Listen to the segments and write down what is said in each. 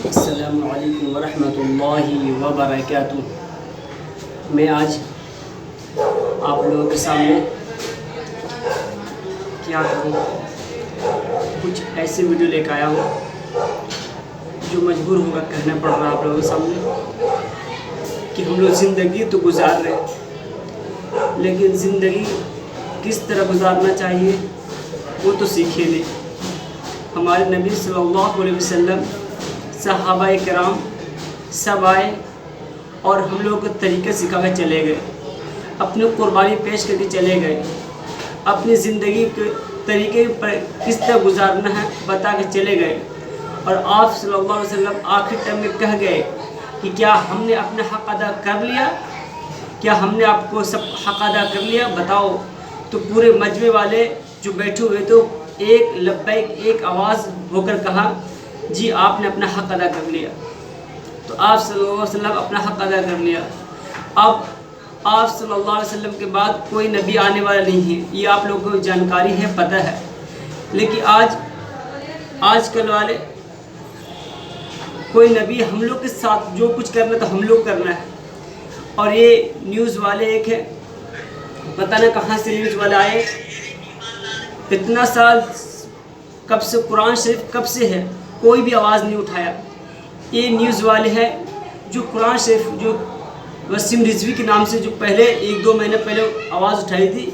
अस्सलामु अलैकुम वरहमतुल्लाहि वबरकातुहू। मैं आज आप लोगों के सामने क्या कहूँ, कुछ ऐसे वीडियो लेकर आया हूँ जो मजबूर होकर कहना पड़ रहा है आप लोगों के सामने कि हम लोग ज़िंदगी तो गुजार रहे हैं, लेकिन ज़िंदगी किस तरह गुजारना चाहिए वो तो सीखे नहीं। हमारे नबी सल्लल्लाहु अलैहि वसल्लम, सहाबाए किराम सब आए और हम लोग को तरीक़े सिखा कर चले गए, अपनी कुर्बानी पेश करके चले गए, अपनी ज़िंदगी के तरीके पर किस तरह गुजारना है बता के चले गए। और आप सल्लल्लाहु अलैहि वसल्लम आखिर टाइम में कह गए कि क्या हमने अपना हक़ अदा कर लिया, क्या हमने आपको सब हक़ अदा कर लिया, बताओ। तो पूरे मजमे वाले जो बैठे हुए तो एक लब्बैक एक आवाज़ होकर कहा, जी आपने अपना हक़ अदा कर लिया। तो आप सल्लल्लाहु अलैहि वसल्लम अपना हक़ अदा कर लिया। अब आप सल्लल्लाहु अलैहि वसल्लम के बाद कोई नबी आने वाला नहीं है, ये आप लोगों को जानकारी है, पता है। लेकिन आजकल वाले कोई नबी हम लोग के साथ जो कुछ करना तो हम लोग करना है। और ये न्यूज़ वाले एक है, पता ना कहाँ से न्यूज़ वाले आए, इतना साल कब से कुरान शरीफ कब से है, कोई भी आवाज़ नहीं उठाया। ये न्यूज़ वाले हैं जो कुरान शरीफ जो वसीम रिजवी के नाम से जो पहले 1-2 महीने पहले आवाज़ उठाई थी,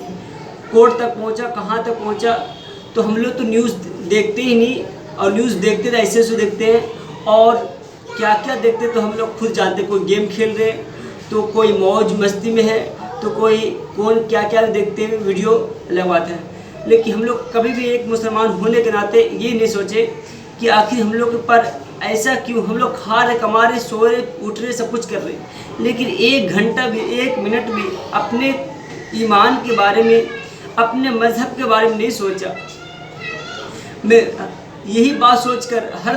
कोर्ट तक पहुंचा, कहाँ तक पहुंचा। तो हम लोग तो न्यूज़ देखते ही नहीं, और न्यूज़ देखते तो ऐसे देखते हैं, और क्या क्या देखते तो हम लोग खुद जानते। कोई गेम खेल रहे, तो कोई मौज मस्ती में है, तो कोई कौन क्या क्या देखते हैं, वीडियो लगवाते हैं। लेकिन हम लोग कभी भी एक मुसलमान होने के नाते ये नहीं सोचे कि आखिर हम लोग पर ऐसा क्यों। हम लोग खा रहे, कमा रहे, सो रहे, उठ रहे, सब कुछ कर रहे, लेकिन 1 घंटा भी 1 मिनट भी अपने ईमान के बारे में, अपने मज़हब के बारे में नहीं सोचा। मैं यही बात सोचकर हर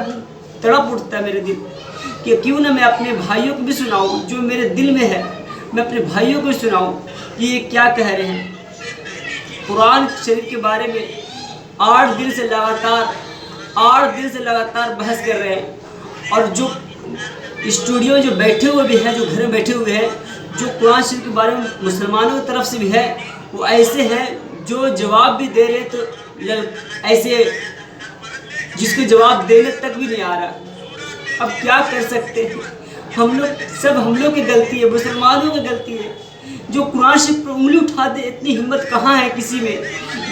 तड़प उठता है मेरे दिल कि क्यों ना मैं अपने भाइयों को भी सुनाऊं, जो मेरे दिल में है, मैं अपने भाइयों को सुनाऊं कि ये क्या कह रहे हैं। कुरान शरीफ के बारे में 8 दिन से लगातार बहस कर रहे हैं, और जो स्टूडियो जो बैठे हुए भी हैं, जो घर में बैठे हुए हैं, जो कुरान शरीफ के बारे में मुसलमानों की तरफ से भी है, वो ऐसे हैं जो जवाब भी दे रहे तो ऐसे जिसको जवाब देने तक भी नहीं आ रहा। अब क्या कर सकते हैं हम लोग, सब हम लोग की गलती है, मुसलमानों की गलती है। जो कुरान शरीफ पर उंगली उठा दे, इतनी हिम्मत कहाँ है किसी में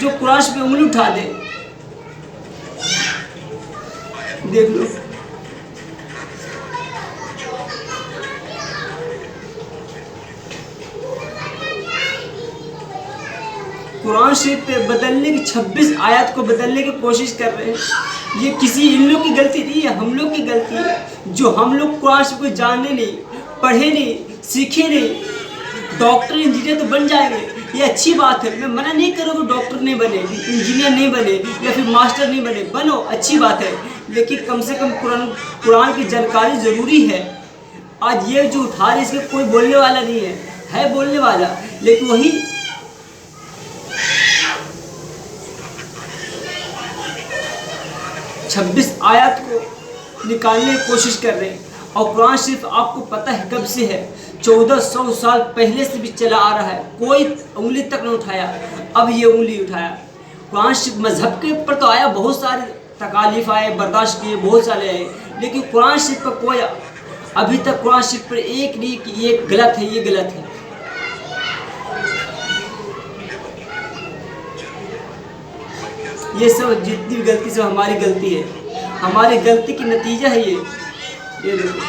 जो कुरान शरीफ पर उंगली उठा दे। देख लो, कुरान शरीफ पे बदलने की 26 आयत को बदलने की कोशिश कर रहे हैं। ये किसी इन लोग की गलती नहीं है, हम लोग की गलती है, जो हम लोग कुरान शरीफ को जानने नहीं, पढ़े नहीं, सीखे नहीं। डॉक्टर इंजीनियर तो बन जाएंगे, ये अच्छी बात है, मैं मना नहीं करूँगा डॉक्टर नहीं बने, इंजीनियर नहीं बने, या फिर मास्टर नहीं बने, बनो, अच्छी बात है, लेकिन कम से कम कुरान की जानकारी ज़रूरी है। आज ये जो उठा रहे, इसके कोई बोलने वाला नहीं है बोलने वाला, लेकिन वही 26 आयत को निकालने की कोशिश कर रहे हैं। और कुरान शरीफ आपको पता है कब से है, 1400 साल पहले से भी चला आ रहा है, कोई उंगली तक नहीं उठाया। अब ये उंगली उठाया। कुरान शरीफ मज़हब के ऊपर तो आया, बहुत सारे तकालीफ आए, बर्दाश्त किए, बहुत सारे आए, लेकिन कुरान शरीफ पर कोई अभी तक कुरान शरीफ पर एक नहीं कि ये गलत है, ये गलत है। ये सब जितनी भी गलती सब हमारी गलती है, हमारी गलती की नतीजा है ये देखो।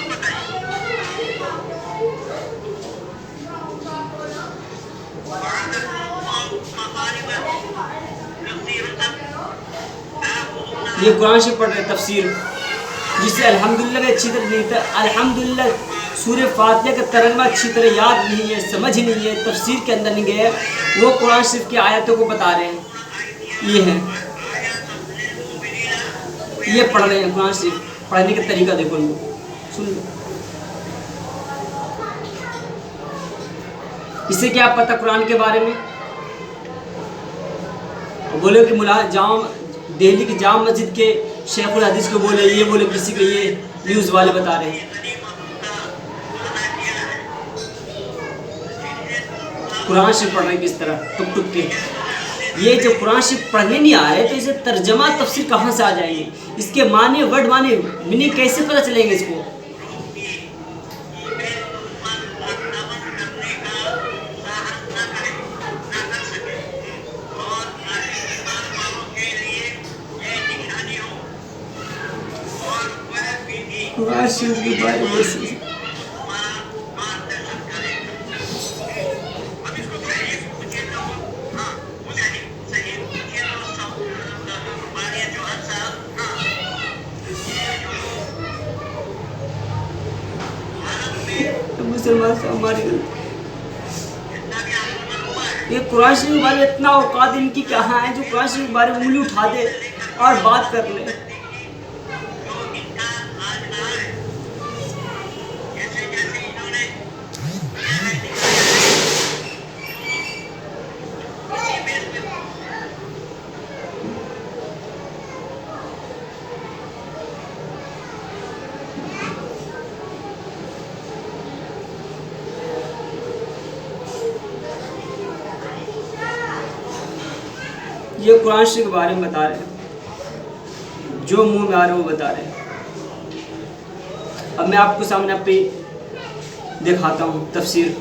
ये कुरान शरीफ पढ़ रहे तफसीर, जिसे अल्हम्दुलिल्लाह में अच्छी तरह नहीं था, अल्हम्दुलिल्लाह सूरह फातिहा का तर्जुमा अच्छी तरह याद नहीं है, समझ नहीं है, तफसीर के अंदर नहीं गए, वो कुरान शरीफ की आयतों को बता रहे हैं। ये है, ये पढ़ रहे हैं कुरान शरीफ, पढ़ने का तरीका देखो, इनको सुन लो। इसे क्या पता कुरान के बारे में। बोले कि दिल्ली की जाम मस्जिद के शेखुल हदीस को बोले, ये बोले किसी को, ये न्यूज़ वाले बता रहे हैं। कुरान शरीफ पढ़ रहे हैं किस तरह टुक टुक के। ये जो कुरान शरीफ पढ़ने नहीं आ रहे तो इसे तर्जमा तफसीर कहाँ से आ जाएंगे, इसके माने वर्ड माने मीनिंग कैसे पता चलेंगे इसको। कुरान शरीफ के बारे में मुसलमान से हमारी ये कुरान शरीफ के बारे में इतना औकात इनकी कहाँ है जो कुरान शरीफ के बारे में उंगली उठा दे और बात कर ले। ये कुरान शरीफ के बारे में बता रहे हैं, जो मुंह में आ रहे हैं वो बता रहे हैं। अब मैं आपको सामने अपनी दिखाता हूँ तफसीर।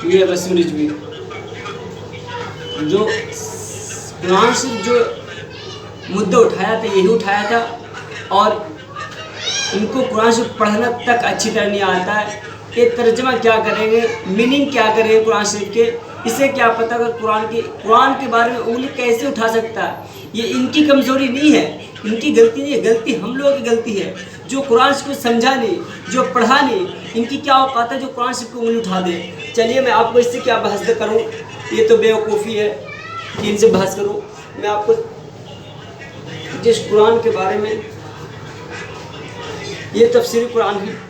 ये बसमीरी जुई जो कुरान शरीफ जो मुद्दा उठाया था यही उठाया था, और इनको कुरान शरीफ पढ़ना तक अच्छी तरह नहीं आता है। ये तर्जमा क्या करेंगे, मीनिंग क्या करेंगे कुरान शरीफ के, इसे क्या पता कि कुरान के बारे में उंगली कैसे उठा सकता है। ये इनकी कमज़ोरी नहीं है, इनकी गलती नहीं है, गलती हम लोगों की गलती है जो कुरान शरीफ को समझा नहीं, जो पढ़ा नहीं। इनकी क्या औकात है जो कुरान शरीफ को उंगली उठा दे। चलिए मैं आपको इससे क्या बहस करूं, ये तो बेवकूफ़ी है कि इनसे बहस करूं। मैं आपको जिस कुरान के बारे में, ये तफसीर कुरान है,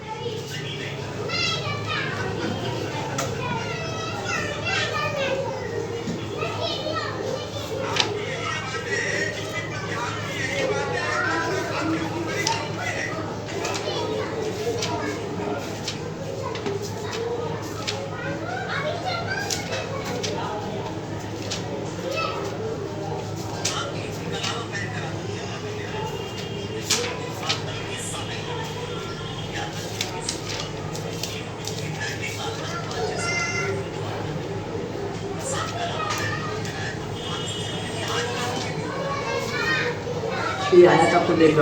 ये आयत आपको दिख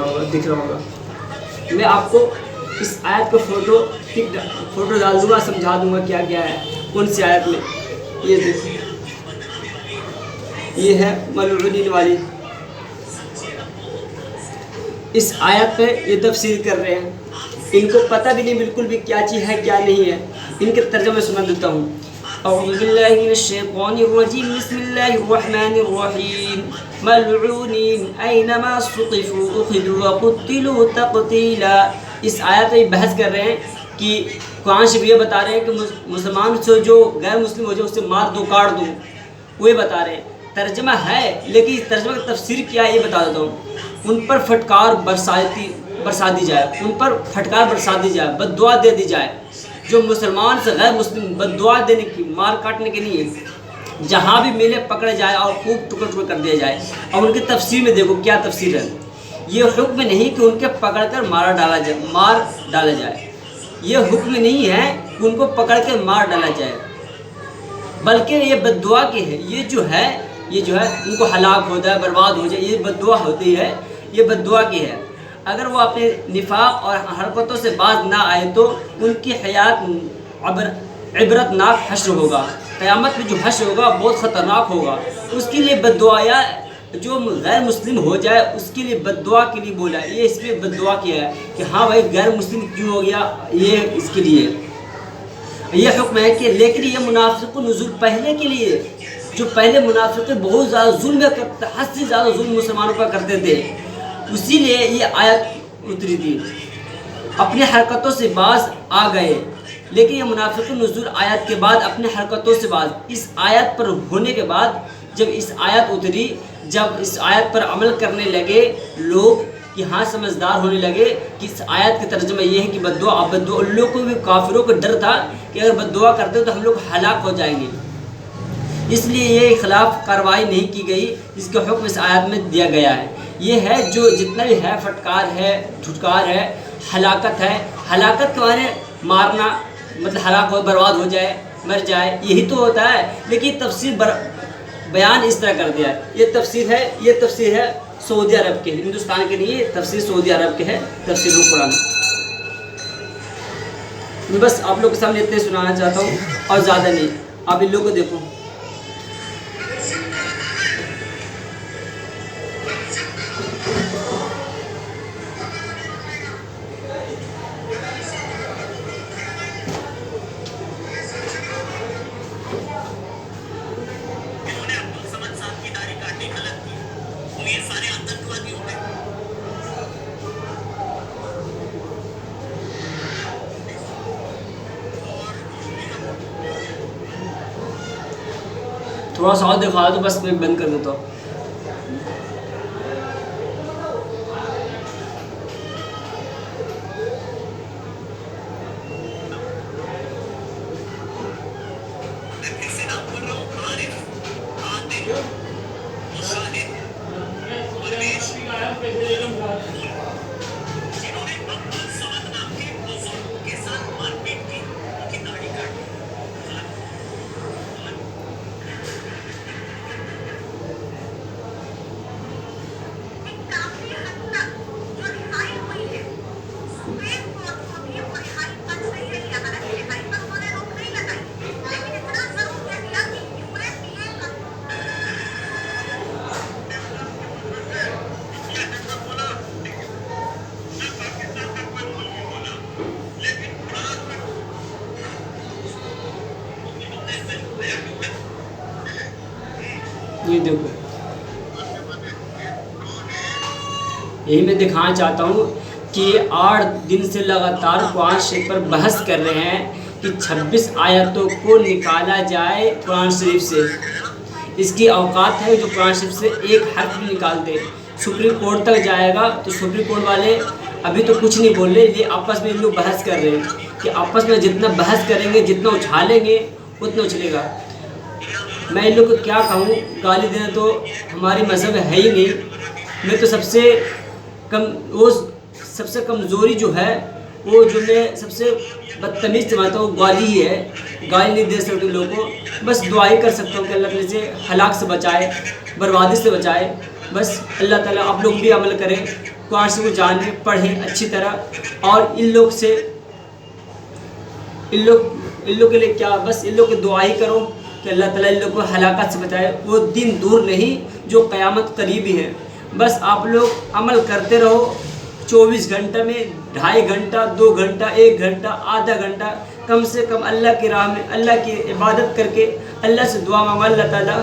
रहा होगा। मैं आपको इस आयत को फोटो डाल दूंगा, समझा दूंगा क्या क्या है कौन सी आयत में। ये देखो, ये है मलऊनीन वाली। इस आयत पे ये तफसीर कर रहे हैं, इनको पता भी नहीं बिल्कुल भी क्या चीज़ है क्या नहीं है। इनके तर्जुमे सुना देता हूँ। इस आयत में बहस कर रहे हैं कि कुरान शरीफ ये बता रहे हैं कि मुसलमान से जो गैर मुस्लिम हो जाए उससे मार दो, काट दो, वो बता रहे हैं। तर्जमा है, लेकिन इस तर्जमा की तफसीर क्या है ये बता देता हूँ। उन पर फटकार बरसा दी जाए, उन पर फटकार बरसा दी जाए, बद्दुआ दे दी जाए। जो मुसलमान से गैर मुस्लिम बद्दुआ देने की, मार काटने के लिए जहाँ भी मिले पकड़े जाए और खूब टुकड़े टुकड़े कर दिया जाए। और उनकी तफसीर में देखो क्या तफसीर है। ये हुक्म नहीं कि उनके पकड़ कर मार डाला जाए। ये हुक्म नहीं है कि उनको पकड़ कर मार डाला जाए, बल्कि ये बद्दुआ के है। ये जो है उनको हलाक हो जाए, बर्बाद हो जाए, ये बद्दुआ होती है, ये बद्दुआ की है। अगर वो अपने निफाक और हरकतों से बाज ना आए तो उनकी हयात इबरतनाक हश्र होगा। क़यामत में जो हश्र होगा बहुत ख़तरनाक होगा। उसके लिए बद्दुआ, जो गैर मुस्लिम हो जाए उसके लिए बद्दुआ के लिए बोला है। ये इसमें बद्दुआ किया है कि हाँ भाई गैर मुस्लिम क्यों हो गया, ये इसके लिए ये हुक्म है कि लेकिन ये मुनाफिक नुज़ूल पहले के लिए, जो पहले मुनाफिक बहुत ज़्यादा जुल्म करते, हद से ज़्यादा जुल्म मुसलमानों पर करते थे, उसी लिए ये आयत उतरी थी। अपनी हरकतों से बाज आ गए, लेकिन ये मुनाफिक नुज़ूल आयत के बाद अपनी हरकतों से बाज, इस आयत पर होने के बाद जब इस आयत उतरी, जब इस आयत पर अमल करने लगे लोग कि हाँ समझदार होने लगे कि इस आयत का तर्जुमा ये है कि बद्दुआ, अब बद्दुआ उन लोगों को भी, काफिरों को डर था कि अगर बद्दुआ करते हो तो हम लोग हलाक हो जाएंगे, इसलिए ये खिलाफ कार्रवाई नहीं की गई, जिसका हुक्म इस आयत में दिया गया है। ये है जो जितना भी है फटकार है, झुटकार है, हलाकत है। हलाकत के माने मारना, मतलब हलाक हो, बर्बाद हो जाए, मर जाए, यही तो होता है। लेकिन तफसीर बयान इस तरह कर दिया है। ये तफसीर है सऊदी अरब के, हिंदुस्तान के नहीं, तफसीर सऊदी अरब के है, तफसीर कुरान। मैं बस आप लोग के सामने इतने सुनाना चाहता हूँ और ज़्यादा नहीं। आप इन लोगों को देखो, थोड़ा सा और दिखा दो, बस मैं बंद कर देता हूँ। ये देखो, यही मैं दिखाना चाहता हूँ कि 8 दिन से लगातार कुरान शरीफ पर बहस कर रहे हैं कि 26 आयतों को निकाला जाए कुरान शरीफ से। इसकी औकात है जो कुरान शरीफ से एक हर्फ भी निकाल दे, सुप्रीम कोर्ट तक जाएगा। तो सुप्रीम कोर्ट वाले अभी तो कुछ नहीं बोल रहे, ये आपस में इन लोग बहस कर रहे हैं कि आपस में जितना बहस करेंगे, जितना उछालेंगे उतना उछलेगा। मैं इन लोग को क्या कहूँ, गाली देना तो हमारी मज़हब है ही नहीं। मैं तो सबसे कमज़ोरी जो है, वो जो मैं सबसे बदतमीज़ समझता हूँ, गाली ही है। गाली नहीं दे सकते लोगों को, बस दुआ ही कर सकता हूँ कि अल्लाह ताला से हलाक से बचाए, बर्बादी से बचाए। बस अल्लाह ताला आप लोग भी अमल करें, कुरान से को जानें, पढ़ें अच्छी तरह। और इन लोग के लिए क्या, बस इन लोग की दुआ ही करो कि अल्लाह ताला इन लोग को हलाकत से बचाए। वो दिन दूर नहीं जो क़यामत करीब ही है। बस आप लोग अमल करते रहो, 24 घंटे में 2.5 घंटा, 2 घंटा, 1 घंटा, आधा घंटा कम से कम अल्लाह की राह में, अल्लाह की इबादत करके अल्लाह से दुआ मांगो। अल्लाह ताला,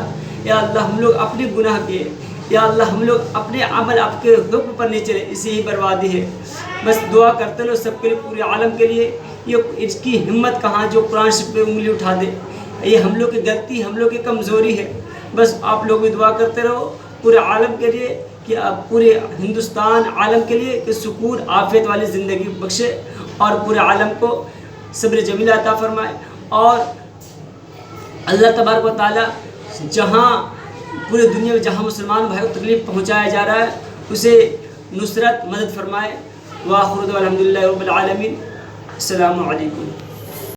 या अल्लाह हम लोग अपने गुनाह किए, या अल्लाह हम लोग अपने अमल आपके हुक्म पर नहीं चले, इसी ही बर्बादी है। बस दुआ करते रहो सबके लिए, पूरे आलम के लिए। ये इसकी हिम्मत कहाँ जो कुरान शरीफ पे उंगली उठा दे, ये हम लोग की गलती, हम लोग की कमज़ोरी है। बस आप लोग भी दुआ करते रहो पूरे आलम के लिए कि पूरे हिंदुस्तान आलम के लिए कि सुकून आफियत वाली ज़िंदगी बख्शे और पूरे आलम को सब्र जमील अता फरमाए। और अल्लाह तबारक व तआला जहाँ पूरी दुनिया में जहाँ मुसलमान भाई को तकलीफ़ पहुँचाया जा रहा है, उसे नुसरत मदद फरमाए। व आखिर दअवाना अल्हम्दुलिल्लाहि रब्बिल आलमीन। अस्सलामु अलैकुम।